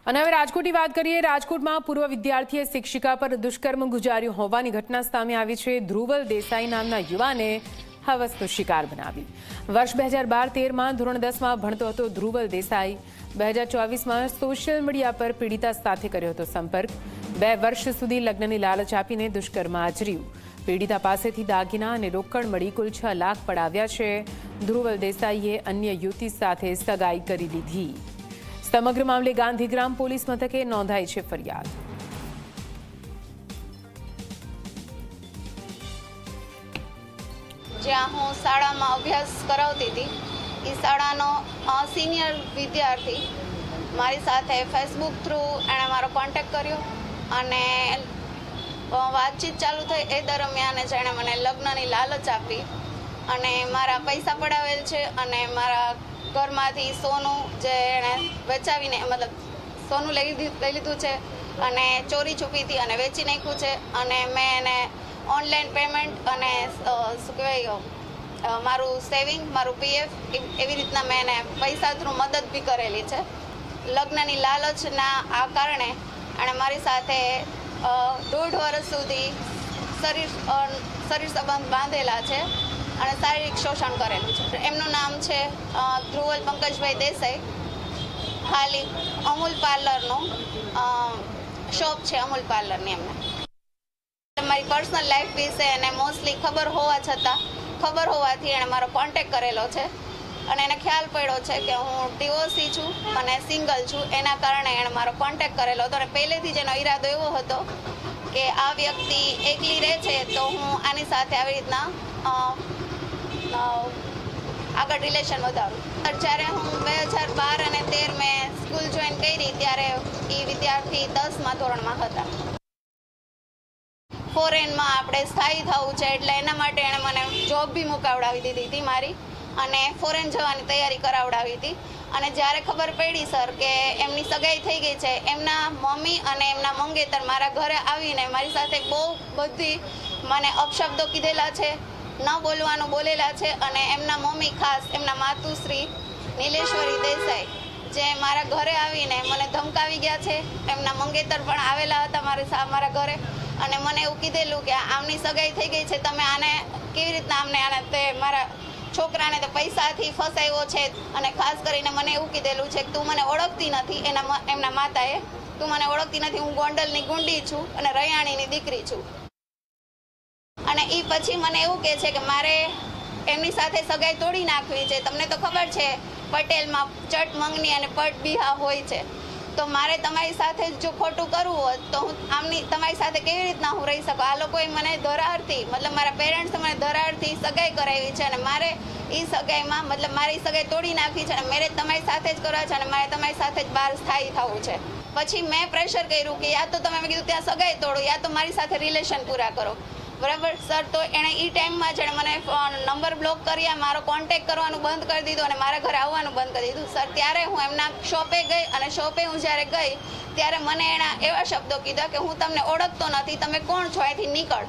અને હવે રાજકોટની વાત કરીએ। રાજકોટમાં પૂર્વ વિદ્યાર્થીએ શિક્ષિકા પર દુષ્કર્મ ગુજાર્યું હોવાની ઘટના સામે આવી છે। ધ્રુવલ દેસાઈ નામના યુવાને હવસનો શિકાર બનાવી। વર્ષ 2012-13માં ધોરણ 10માં ભણતો હતો ધ્રુવલ દેસાઈ। 2024માં સોશિયલ મીડિયા પર પીડિતા સાથે કર્યો હતો સંપર્ક। 2 વર્ષ સુધી લગ્નની લાલચ આપીને દુષ્કર્મ આચર્યું। પીડિતા પાસેથી દાગીના અને રોકડ મળી કુલ 6 લાખ પડાવ્યા છે। ધ્રુવલ દેસાઈએ અન્ય યુવતી સાથે સગાઈ કરી લીધી। સમગ્ર મામલે ગાંધીગ્રામ પોલીસ મથકે નોંધાઈ છે ફરિયાદ। જ્યાં હું શાળામાં અભ્યાસ કરાવતી હતી એ શાળાનો સિનિયર વિદ્યાર્થી મારી સાથે ફેસબુક થ્રુ એણે મારો કોન્ટેક્ટ કર્યો અને વાતચીત ચાલુ થઈ। એ દરમિયાન જ એણે મને લગ્નની લાલચ આપી અને મારા પૈસા પડાવેલ છે અને મારા ઘરમાંથી સોનું જે એણે વેચાવીને મતલબ સોનું લઈ લીધું છે અને ચોરી છુપીથી અને વેચી નાખ્યું છે અને મેં એને ઓનલાઈન પેમેન્ટ અને શું કહેવાય મારું સેવિંગ મારું પીએફ એવી રીતના મેં એને પૈસા થ્રુ મદદ બી કરેલી છે। લગ્નની લાલચના આ કારણે એણે મારી સાથે 1.5 વર્ષ સુધી શરીર સંબંધ બાંધેલા છે અને શારીરિક શોષણ કરેલું છે। એમનું નામ છે ધ્રુવલ પંકજભાઈ દેસાઈ। ખાલી અમૂલ પાર્લરનું શોપ છે, અમૂલ પાર્લરની એમને। મારી પર્સનલ લાઈફ વિશે એને મોસ્ટલી ખબર હોવાથી એણે મારો કોન્ટેક્ટ કરેલો છે અને એને ખ્યાલ પડ્યો છે કે હું ડિવોર્સી છું અને સિંગલ છું। એના કારણે એણે મારો કોન્ટેક્ટ કરેલો હતો અને પહેલેથી જ એનો ઈરાદો એવો હતો કે આ વ્યક્તિ એકલી રહે છે તો હું આની સાથે આવી રીતના આગળ રિલેશન વધારું। જ્યારે હું 2012 અને 13 મેં સ્કૂલ જોઈન કરી ત્યારે એ વિદ્યાર્થી 10મા ધોરણમાં હતા। ફોરેનમાં આપણે સ્થાયી થવું છે એટલે એના માટે એણે મને જોબ બી મુકાવડાવી દીધી હતી મારી અને ફોરેન જવાની તૈયારી કરાવડાવી હતી। અને જ્યારે ખબર પડી સર કે એમની સગાઈ થઈ ગઈ છે, એમના મમ્મી અને એમના મંગેતર મારા ઘરે આવીને મારી સાથે બહુ બધી મને અપશબ્દો કીધેલા છે, ન બોલવાનું બોલેલા છે અને એમના મમ્મી ખાસ એમના માતુશ્રી નીલેશ્વરી દેસાઈ જે મારા ઘરે આવીને મને ધમકાવી ગયા છે। એમના મંગેતર પણ આવેલા હતા મારા ઘરે અને મને એવું કીધેલું કે આમની સગાઈ થઈ ગઈ છે, તમે આને કેવી રીતના આને તે મારા છોકરાને તો પૈસાથી ફસાયો છે અને ખાસ કરીને મને એવું કીધેલું છે કે તું મને ઓળખતી નથી। એમના માતાએ તું મને ઓળખતી નથી, હું ગોંડલની ગુંડી છું અને રૈયાણીની દીકરી છું। અને એ પછી મને એવું કહે છે કે મારે એમની સાથે સગાઈ તોડી નાખવી છે। તમને તો ખબર છે પટેલમાં ચટ મંગની અને પટ બિહા હોય છે, તો મારે તમારી સાથે જો ખોટું કરવું હોત તો હું તમારી સાથે કેવી રીતના હું રહી શકું। આ લોકોએ મને ધરારથી મતલબ મારા પેરેન્ટ્સે મને ધરારથી સગાઈ કરાવી છે અને મારે એ સગાઈમાં મતલબ મારી સગાઈ તોડી નાખવી છે અને મેરેજ તમારી સાથે જ કરવા છે અને મારે તમારી સાથે જ બહાર સ્થાયી થવું છે। પછી મેં પ્રેશર કર્યું કે યા તો તમે મેં કીધું ત્યાં સગાઈ તોડો યા તો મારી સાથે રિલેશન પૂરા કરો, બરાબર સર। તો એણે એ ટાઈમમાં જ મને નંબર બ્લોક કર્યા, મારો કોન્ટેક્ટ કરવાનું બંધ કરી દીધું અને મારા ઘરે આવવાનું બંધ કરી દીધું સર। ત્યારે હું એમના શોપે ગઈ અને શોપે હું જ્યારે ગઈ ત્યારે મને એના એવા શબ્દો કીધા કે હું તમને ઓળખતો નથી, તમે કોણ છો, અહીંથી નીકળ।